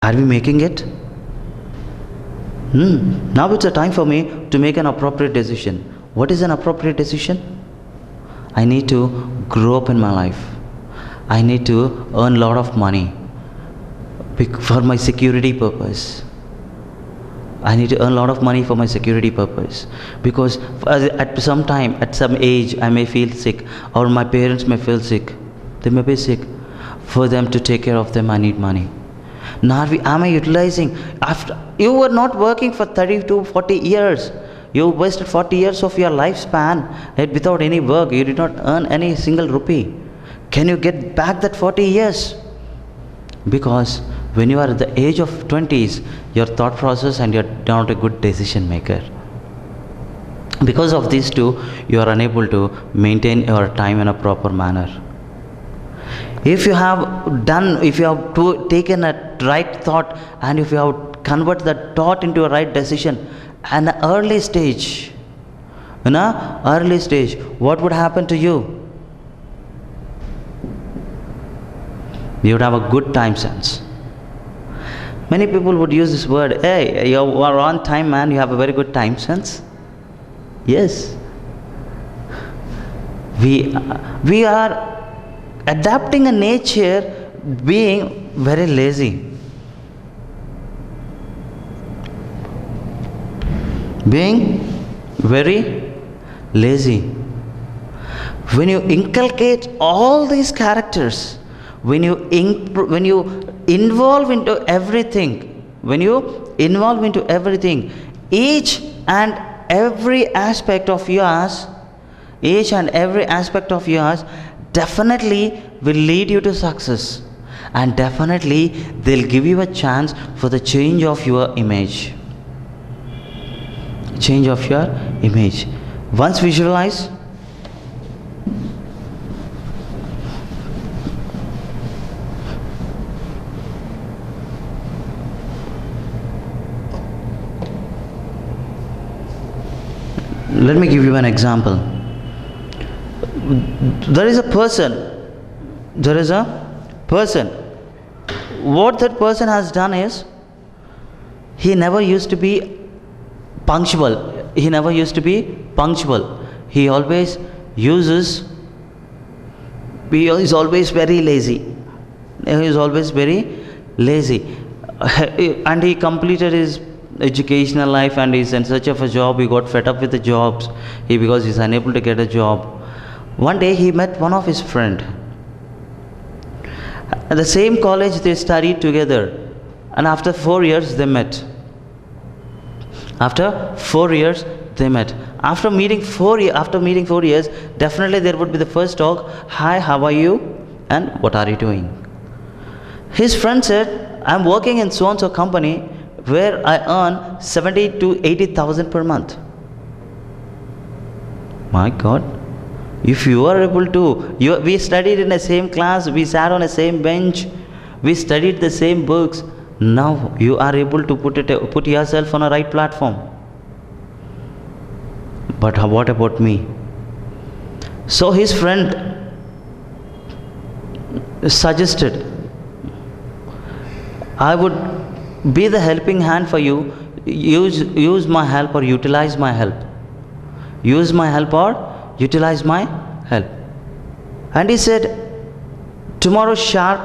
Are we making it? Now it's a time for me to make an appropriate decision. What is an appropriate decision? I need to grow up in my life. I need to earn a lot of money for my security purpose. I need to earn a lot of money for my security purpose, because at some time, at some age, I may feel sick, or my parents may feel sick. They may be sick. For them to take care of them, I need money. Now am I utilizing? After you were not working for 30 to 40 years, you wasted 40 years of your lifespan without any work. You did not earn any single rupee. Can you get back that 40 years? Because when you are at the age of 20s, your thought process and you're not a good decision maker. Because of these two, you are unable to maintain your time in a proper manner. If you have taken a right thought, and if you have converted that thought into a right decision at an early stage, what would happen to you? You would have a good time sense. Many people would use this word, hey, you are on time, man, you have a very good time sense. Yes. We are adapting a nature being very lazy. Being very lazy. When you inculcate all these characters, when you involve into everything, each and every aspect of yours definitely will lead you to success, and definitely they'll give you a chance for the change of your image. Once visualize, let me give you an example. There is a person. What that person has done is, he never used to be punctual. He always is always very lazy. And he completed his educational life, and he's in search of a job. He got fed up with the jobs because he's unable to get a job. One day he met one of his friend. At the same college they studied together, and after 4 years they met. After meeting 4 years, definitely there would be the first talk. Hi, how are you? And what are you doing? His friend said, I'm working in so and so company where I earn 70 to 80,000 per month. My God. If you are able to, we studied in the same class, we sat on the same bench, we studied the same books. Now you are able to put yourself on a right platform. But what about me? So his friend suggested, I would be the helping hand for you. Use my help or utilize my help. And he said, tomorrow sharp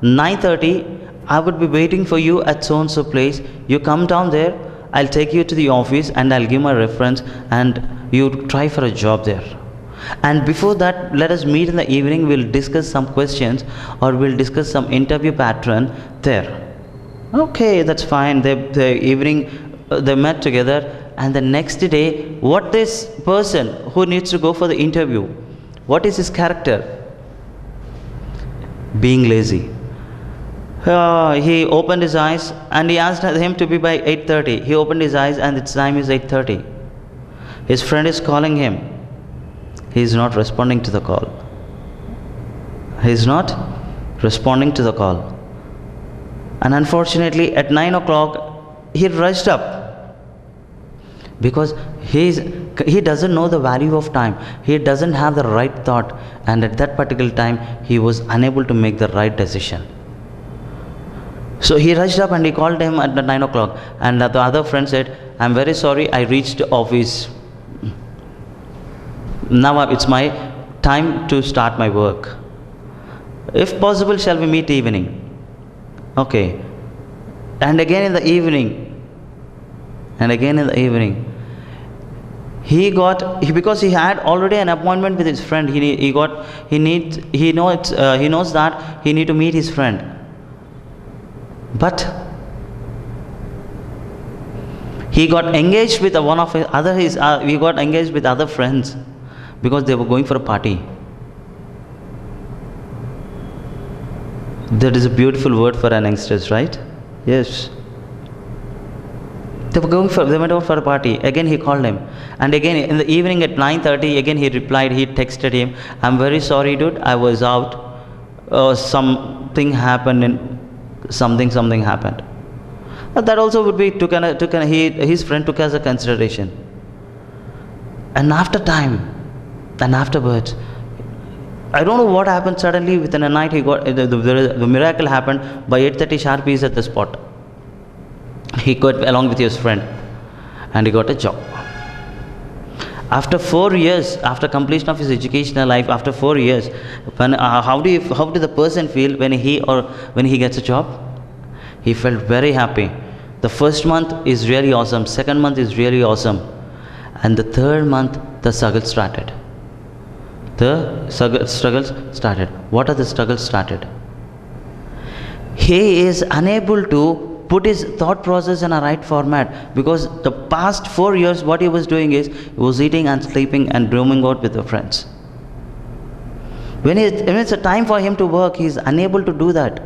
9:30, I would be waiting for you at so and so place. You come down there, I'll take you to the office and I'll give my reference, and you try for a job there. And before that, let us meet in the evening. We'll discuss some questions, or we'll discuss some interview pattern there. Okay, that's fine. They met together, and the next day, what this person who needs to go for the interview, what is his character? Being lazy. He opened his eyes and he asked him to be by 8:30. He opened his eyes and its time is 8:30. His friend is calling him. He is not responding to the call. And unfortunately, at 9 o'clock, he rushed up, because he doesn't know the value of time. He doesn't have the right thought, and at that particular time, he was unable to make the right decision. So he rushed up and he called him at 9 o'clock. And the other friend said, I'm very sorry, I reached office. Now it's my time to start my work. If possible, shall we meet evening? Okay. And again in the evening. And again in the evening. Because he had already an appointment with his friend. He knows that he need to meet his friend. But he got engaged with other friends because they were going for a party. That is a beautiful word for an youngsters, right? Yes. They went out for a party. Again he called him. And again in the evening at 9:30, again he replied, he texted him, I'm very sorry dude, I was out. Something happened and something happened. That also would be his friend took as a consideration. And afterwards, I don't know what happened, suddenly within a night the miracle happened. By 8:30 sharp he is at the spot. He got along with his friend and he got a job. After 4 years, after completion of his educational life, after 4 years, how do the person feel when he gets a job? He felt very happy. The first month is really awesome, second month is really awesome, and the third month the struggle started. What are the struggles started? He is unable to put his thought process in a right format, because the past 4 years what he was doing is he was eating and sleeping and roaming out with the friends. When it's a time for him to work, he is unable to do that.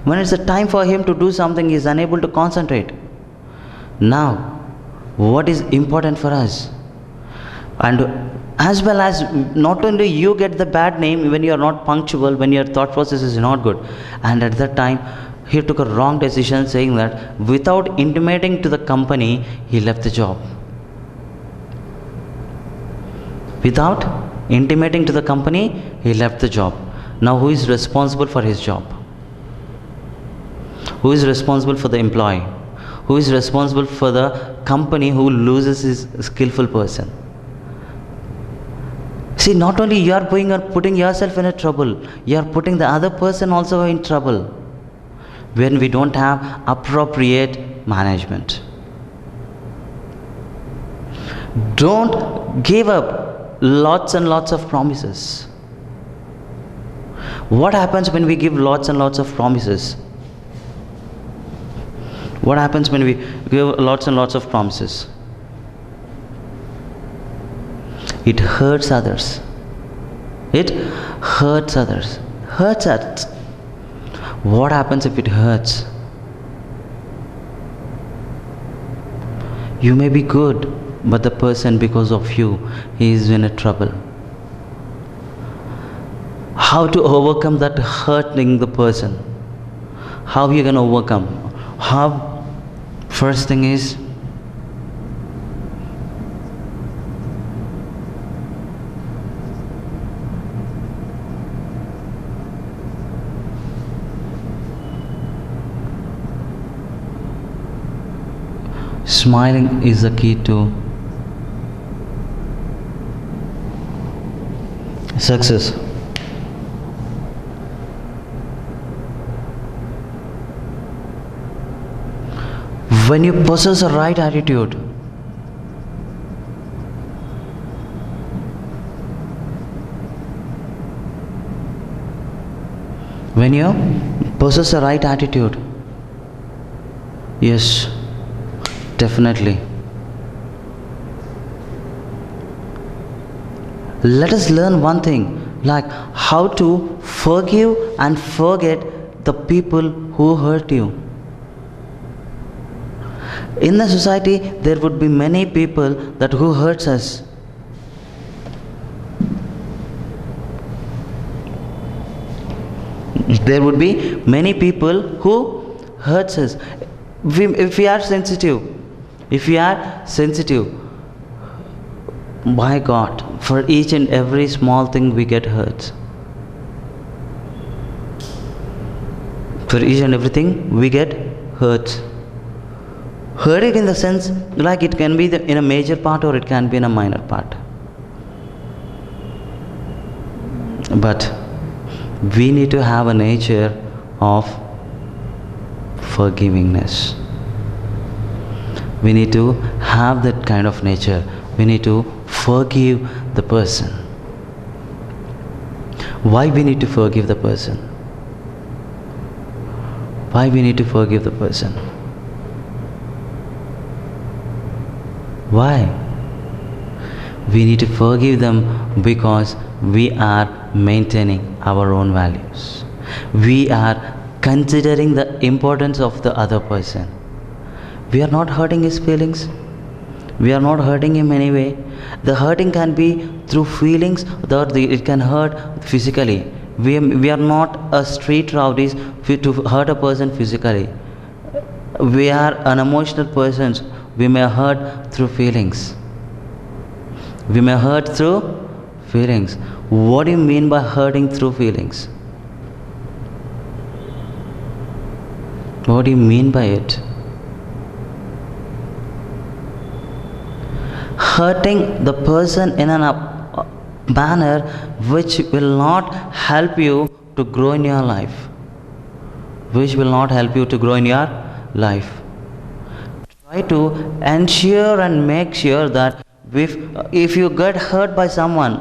When it's a time for him to do something, he is unable to concentrate. Now, what is important for us? And as well as not only you get the bad name when you are not punctual, when your thought process is not good, and at that time he took a wrong decision, saying that without intimating to the company, he left the job. Without intimating to the company, he left the job. Now who is responsible for his job? Who is responsible for the employee? Who is responsible for the company who loses his skillful person? See, not only you are putting yourself in a trouble, you are putting the other person also in trouble when we don't have appropriate management. Don't give up lots and lots of promises. What happens when we give lots and lots of promises? What happens when we give lots and lots of promises? It hurts others. It hurts others. Hurts us. What happens if it hurts? You may be good, but the person, because of you, he is in a trouble. How to overcome that hurting the person? How you can overcome? How? First thing is, smiling is the key to success. When you possess a right attitude, when you possess a right attitude, yes, definitely. Let us learn one thing, like how to forgive and forget the people who hurt you. In the society, there would be many people that who hurts us. There would be many people who hurts us. If we are sensitive, by God, for each and every small thing we get hurt. For each and everything, we get hurt. Hurting in the sense, like it can be in a major part or it can be in a minor part. But we need to have a nature of forgivingness. We need to have that kind of nature. We need to forgive the person. Why we need to forgive the person? Why we need to forgive the person? Why? We need to forgive them because we are maintaining our own values. We are considering the importance of the other person. We are not hurting his feelings. We are not hurting him anyway. The hurting can be through feelings, or it can hurt physically. We are not a street rowdies to hurt a person physically. We are unemotional persons. We may hurt through feelings. We may hurt through feelings. What do you mean by hurting through feelings? What do you mean by it? Hurting the person in a manner which will not help you to grow in your life. Which will not help you to grow in your life. Try to ensure and make sure that if you get hurt by someone,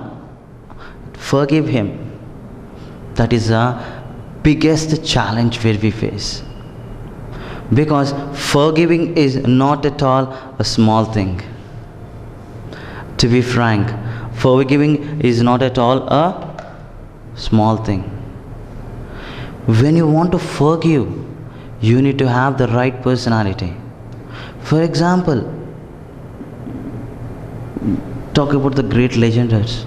forgive him. That is the biggest challenge where we face. Because forgiving is not at all a small thing. To be frank, forgiving is not at all a small thing. When you want to forgive, you need to have the right personality. For example, talk about the great legendaries.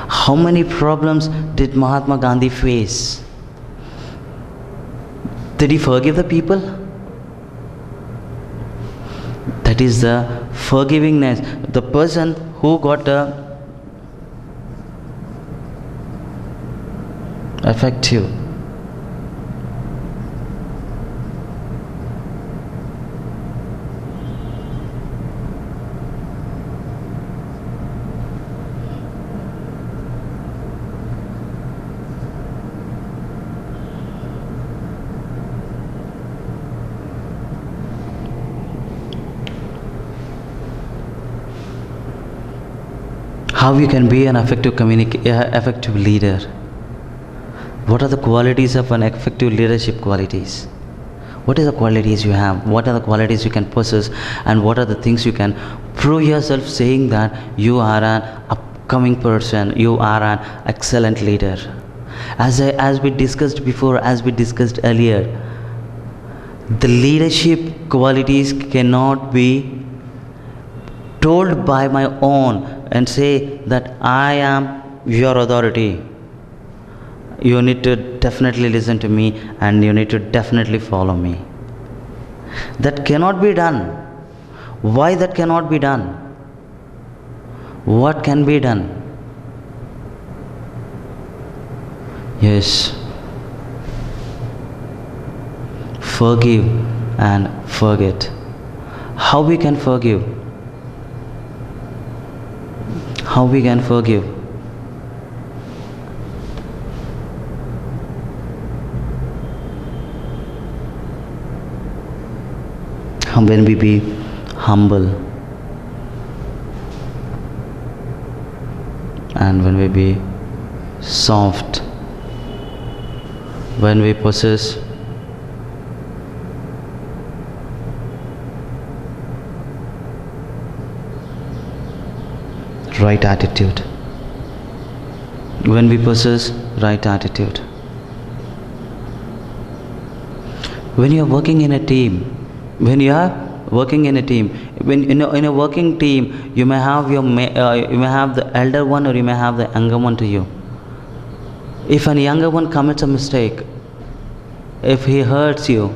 How many problems did Mahatma Gandhi face? Did he forgive the people? That is the forgivingness. The person who got effective. How you can be an effective leader? What are the qualities of an effective leadership qualities? What are the qualities you have? What are the qualities you can possess? And what are the things you can prove yourself saying that you are an upcoming person, you are an excellent leader? As we discussed before, as we discussed earlier, the leadership qualities cannot be told by my own and say that I am your authority. You need to definitely listen to me and you need to definitely follow me. That cannot be done. Why that cannot be done? What can be done? Yes. Forgive and forget. How we can forgive? How we can forgive? When we be humble and when we be soft, when we possess right attitude, when we possess right attitude. When you are working in a team, when in a working team, you may have you may have the elder one or you may have the younger one to you. If a younger one commits a mistake, if he hurts you,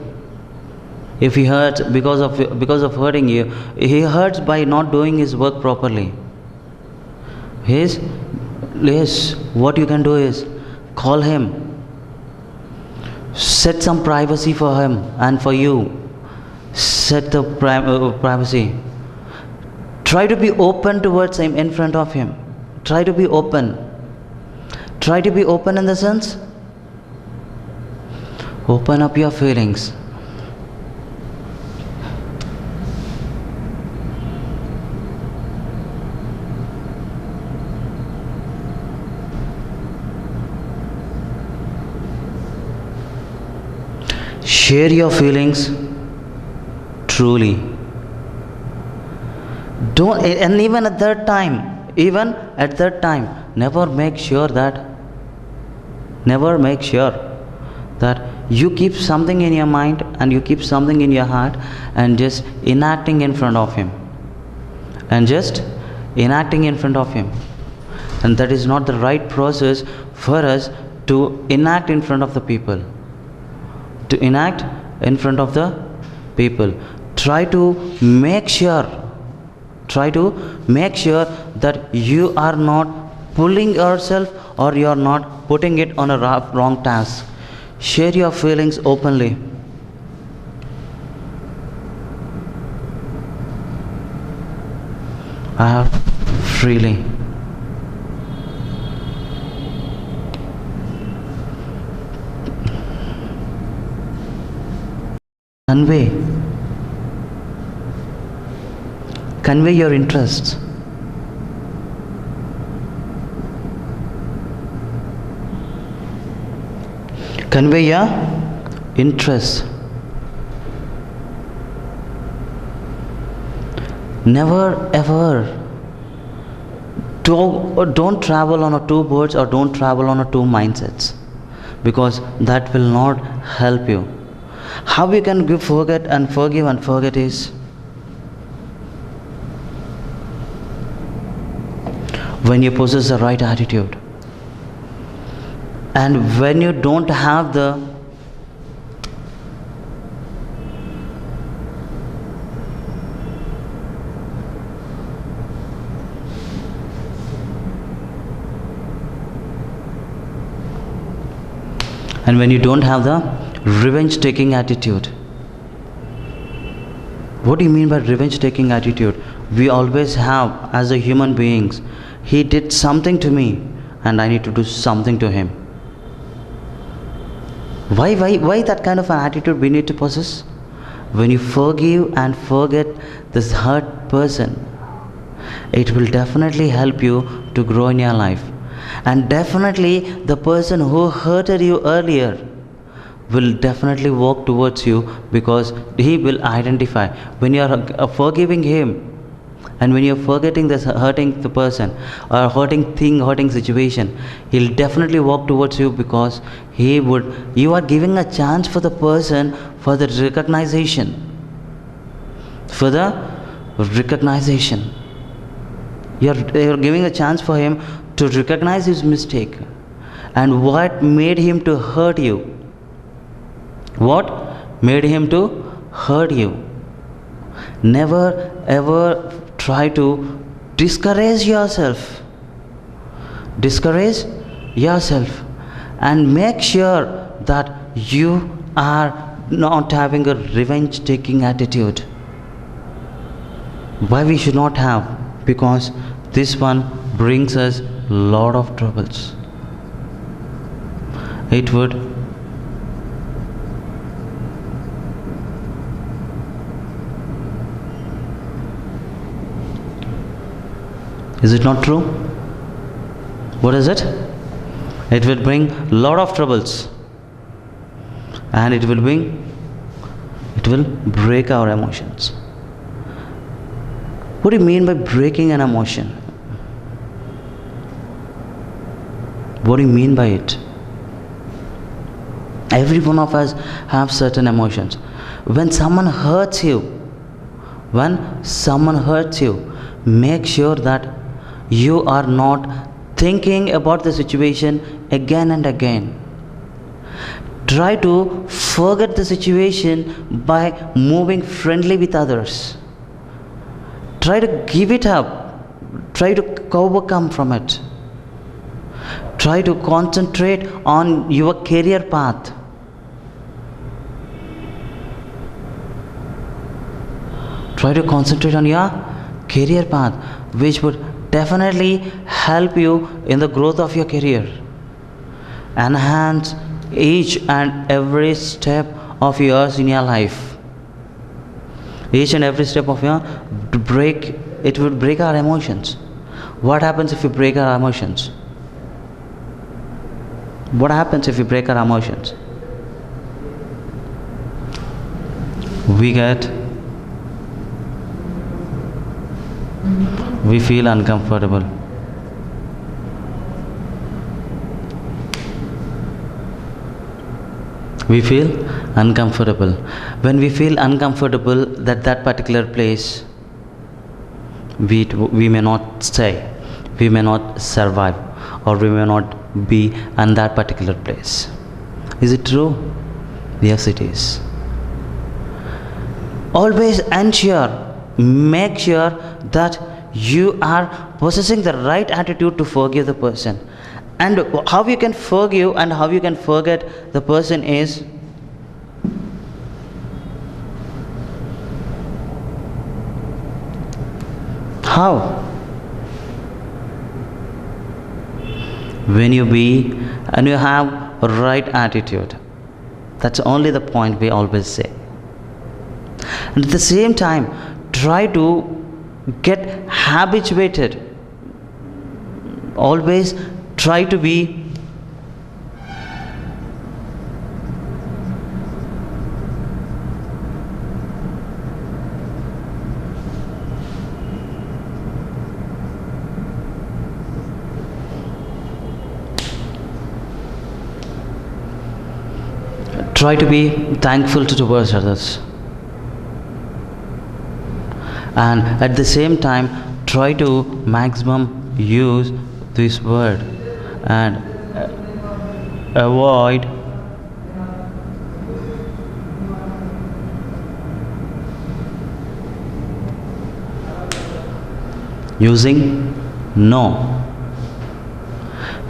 if he hurts because of hurting you, he hurts by not doing his work properly. Yes, what you can do is Call him. Set some privacy for him and for you. Set the privacy. Try to be open towards him in front of him. Try to be open. Try to be open in the sense, open up your feelings. Share your feelings truly. Don't, and even at that time, never make sure that you keep something in your mind and you keep something in your heart and just enacting in front of him. And that is not the right process for us to enact in front of the people. Try to make sure that you are not pulling yourself or you are not putting it on a wrong task. Share your feelings openly. Freely. Convey your interests. Convey your interests. Never ever don't travel on a two birds or don't travel on a two mindsets, because that will not help you. How you can forgive and forget is when you possess the right attitude. And when you don't have the revenge taking attitude. What do you mean by revenge taking attitude? We always have, as a human beings, he did something to me and I need to do something to him. Why that kind of an attitude we need to possess? When you forgive and forget this hurt person, it will definitely help you to grow in your life. And definitely the person who hurted you earlier will definitely walk towards you, because he will identify when you are forgiving him. And when you're forgetting this hurting the person or hurting situation, he'll definitely walk towards you, because you are giving a chance for the person for the recognition. You're giving a chance for him to recognize his mistake and what made him to hurt you. Never ever try to discourage yourself, and make sure that you are not having a revenge taking attitude. Why we should not have? Because this one brings us a lot of troubles. It would Is it not true? What is it? It will bring a lot of troubles, and it will break our emotions. What do you mean by breaking an emotion? What do you mean by it? Every one of us have certain emotions. When someone hurts you, make sure that you are not thinking about the situation again and again. Try to forget the situation by moving friendly with others. Try to give it up. Try to overcome from it. Try to concentrate on your career path. Try to concentrate on your career path, which would definitely help you in the growth of your career. Enhance each and every step of yours in your life. Each and every step of your it would break our emotions. What happens if we break our emotions? What happens if we break our emotions? We feel uncomfortable. We feel uncomfortable. When we feel uncomfortable at that particular place, we may not stay, we may not survive, or we may not be in that particular place. Is it true? Yes, it is. Always make sure that you are possessing the right attitude to forgive the person. And how you can forgive and how you can forget the person is how? When you be and you have a right attitude. That's only the point we always say. And at the same time, try to get habituated. Always try to be thankful towards others. And at the same time, try to maximum use this word and avoid using no.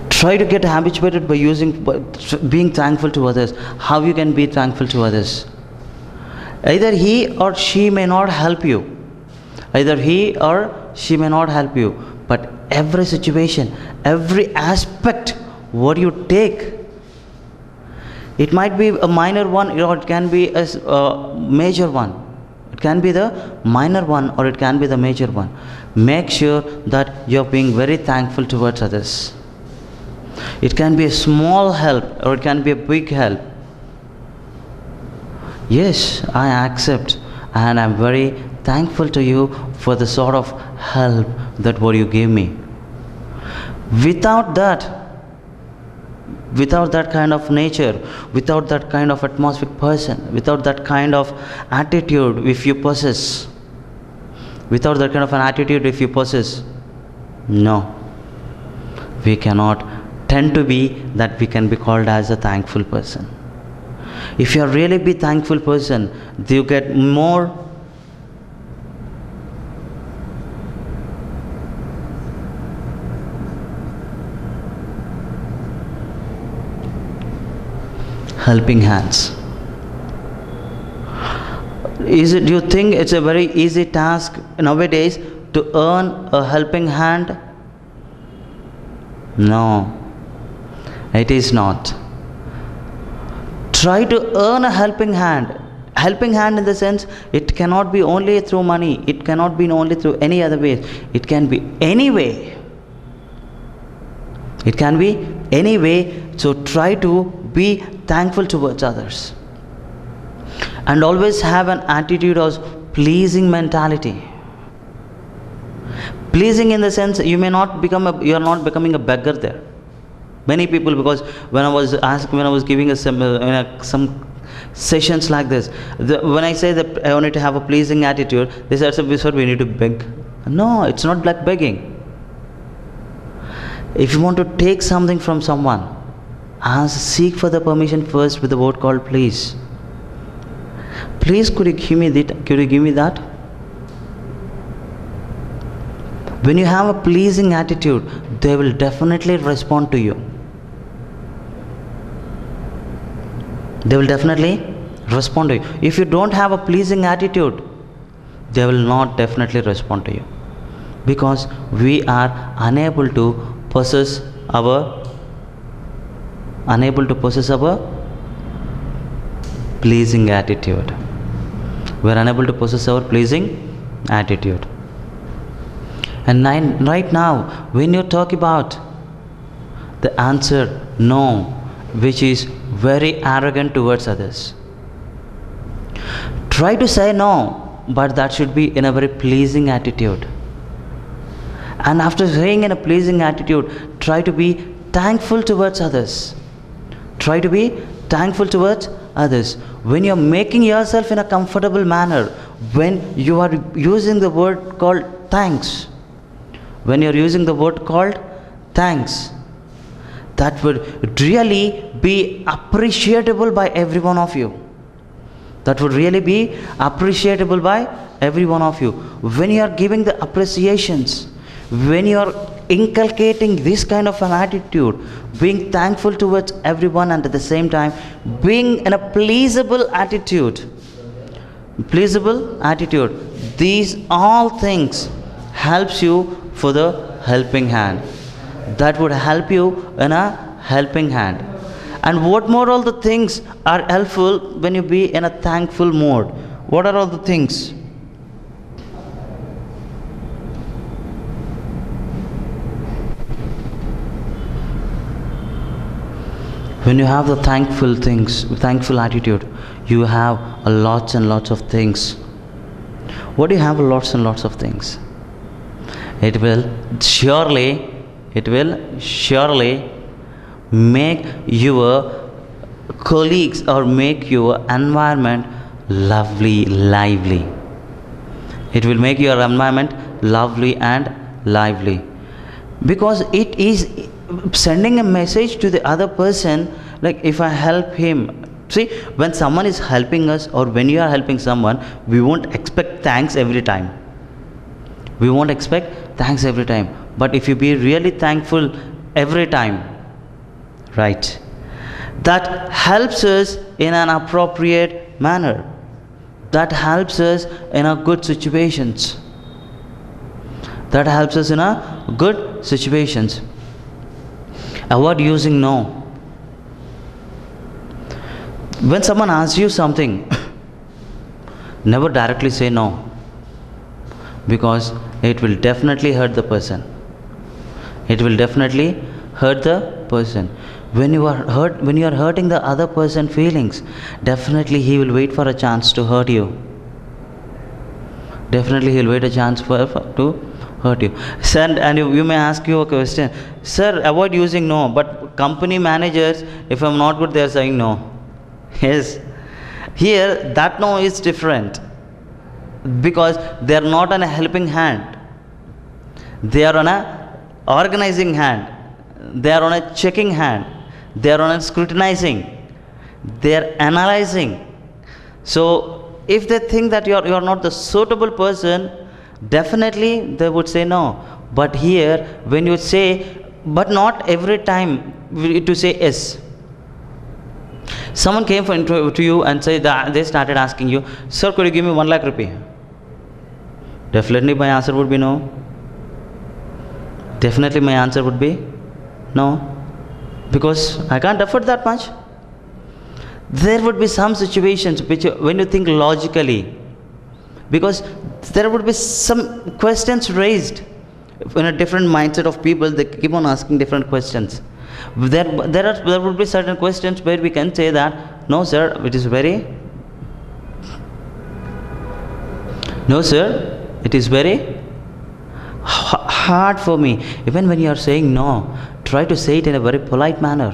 Try to get habituated by being thankful to others. How you can be thankful to others? Either he or she may not help you. But every situation, every aspect, what you take, it might be a minor one or it can be a major one. It can be the minor one or it can be the major one. Make sure that you're being very thankful towards others. It can be a small help or it can be a big help. Yes, I accept and I'm very thankful to you for the sort of help that what you gave me. Without that kind of nature, without that kind of atmospheric person, without that kind of attitude if you possess, no, we cannot tend to be that we can be called as a thankful person. If you are really be thankful person, you get more helping hands. Do you think it's a very easy task nowadays to earn a helping hand? No, it is not. Try to earn a helping hand. Helping hand in the sense, it cannot be only through money. It cannot be only through any other ways. It can be any way. It can be any way. So try to be thankful towards others. And always have an attitude of pleasing mentality. Pleasing in the sense, you are not becoming a beggar there. Many people, because when I was giving some sessions like this, when I say that I wanted to have a pleasing attitude, they said, we need to beg. No, it's not like begging. If you want to take something from someone, seek for the permission first with the word called please. Please, could you give me that? When you have a pleasing attitude, they will definitely respond to you. They will definitely respond to you. If you don't have a pleasing attitude, they will not definitely respond to you, because we are unable to possess our pleasing attitude. We are unable to possess our pleasing attitude. And right now, when you talk about the answer no, which is very arrogant towards others, try to say no, but that should be in a very pleasing attitude. And after saying in a pleasing attitude, try to be thankful towards others. Try to be thankful towards others. When you are making yourself in a comfortable manner, when you are using the word called thanks, when you are using the word called thanks, that would really be appreciable by every one of you. That would really be appreciable by every one of you. When you are giving the appreciations, when you are inculcating this kind of an attitude, being thankful towards everyone, and at the same time being in a pleasable attitude, these all things helps you for the helping hand. That would help you in a helping hand. And what more all the things are helpful when you be in a thankful mode? What are all the things? When you have the thankful attitude, you have a lots and lots of things. What do you have? Lots and lots of things. It will surely make your colleagues or make your environment lively. It will make your environment lovely and lively, because it is sending a message to the other person, like if I help him. See, when someone is helping us, or when you are helping someone, we won't expect thanks every time. But if you be really thankful every time, right, that helps us in an appropriate manner. That helps us in a good situations. Avoid using no. When someone asks you something, never directly say no, because it will definitely hurt the person. When you are hurting the other person's feelings, definitely he will wait for a chance to hurt you. And you may ask you a question, sir, avoid using no, but company managers, if I'm not good, they are saying no. Yes, here that no is different, because they are not on a helping hand, they are on a organizing hand, they are on a checking hand, they are on a scrutinizing, they are analyzing. So if they think that you are not the suitable person, definitely they would say no. But here, when you say, but not every time to say yes. Someone came to you and said that they started asking you, sir, could you give me 1 lakh rupee? Definitely my answer would be no. Because I can't afford that much. There would be some situations which, when you think logically, because there would be some questions raised in a different mindset of people, they keep on asking different questions. There would be certain questions where we can say that, no sir, it is very hard for me. Even when you are saying no, try to say it in a very polite manner.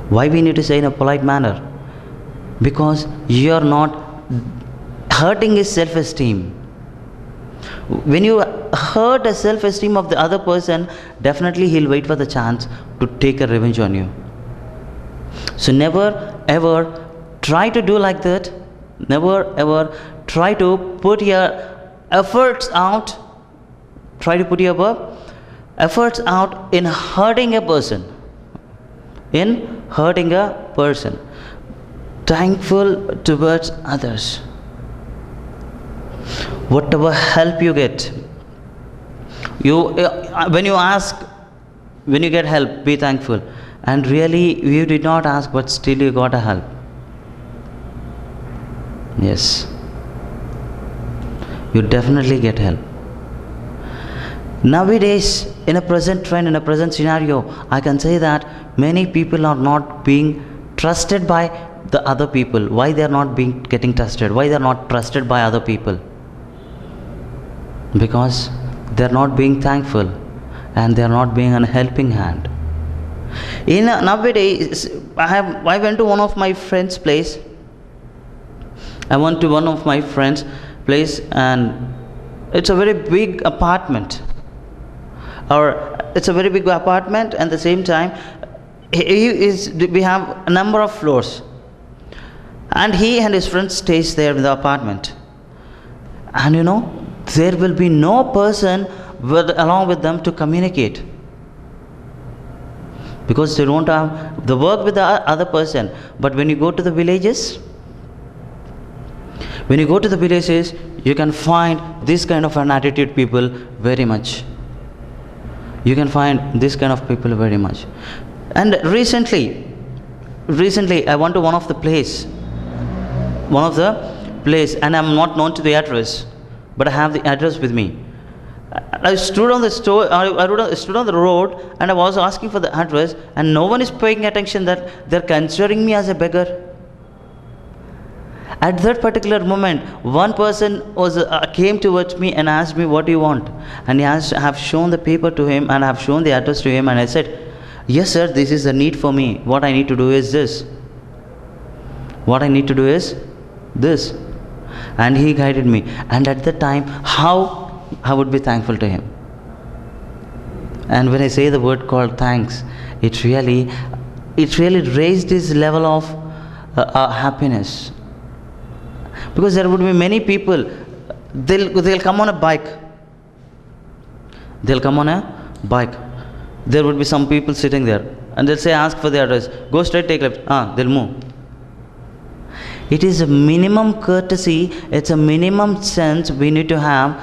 Why we need to say in a polite manner? Because you are not hurting his self-esteem. When you hurt the self-esteem of the other person, definitely he'll wait for the chance to take a revenge on you. So never ever try to do like that. Never ever try to put your efforts out. Try to put your efforts out in hurting a person. In hurting a person. Thankful towards others. Whatever help you get, when you get help, be thankful. And really, you did not ask, but still you got a help. Yes, you definitely get help. Nowadays, in a present trend, in a present scenario, I can say that many people are not being trusted by the other people. Why they are not getting trusted? Why they are not trusted by other people? Because they are not being thankful, and they are not being a helping hand. Nowadays, I went to one of my friends' place. And it's a very big apartment. It's a very big apartment, and at the same time, we have a number of floors. And he and his friends stays there in the apartment. And there will be no person along with them to communicate, because they don't have the work with the other person. But when you go to the villages, you can find this kind of an attitude people very much. You can find this kind of people very much. And recently I went to one of the place, and I'm not known to the address, but I have the address with me. I stood on the stood on the road, and I was asking for the address, and no one is paying attention that they're considering me as a beggar. At that particular moment, one person came towards me and asked me, "What do you want?" And I have shown the paper to him, and I have shown the address to him, and I said, "Yes, sir, this is the need for me. What I need to do is this. What I need to do is this." And he guided me. And at that time, how I would be thankful to him. And when I say the word called thanks, it really raised his level of happiness. Because there would be many people, they'll come on a bike. There would be some people sitting there, and they'll say, "Ask for the address. Go straight, take left." They'll move. It is a minimum courtesy, it's a minimum sense we need to have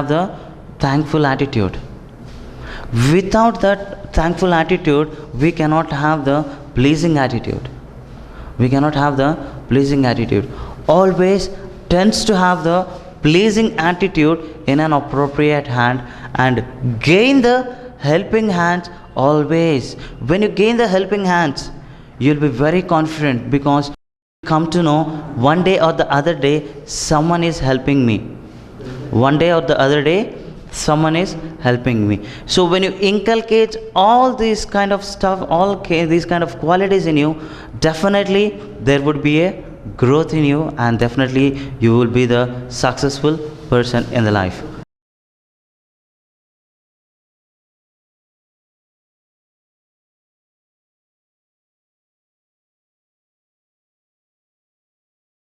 the thankful attitude. Without that thankful attitude, we cannot have the pleasing attitude. Always tends to have the pleasing attitude in an appropriate hand, and gain the helping hands always. When you gain the helping hands, you'll be very confident, because you come to know one day or the other day someone is helping me. So when you inculcate all these kind of stuff, these kind of qualities in you, definitely there would be a growth in you, and definitely you will be the successful person in the life.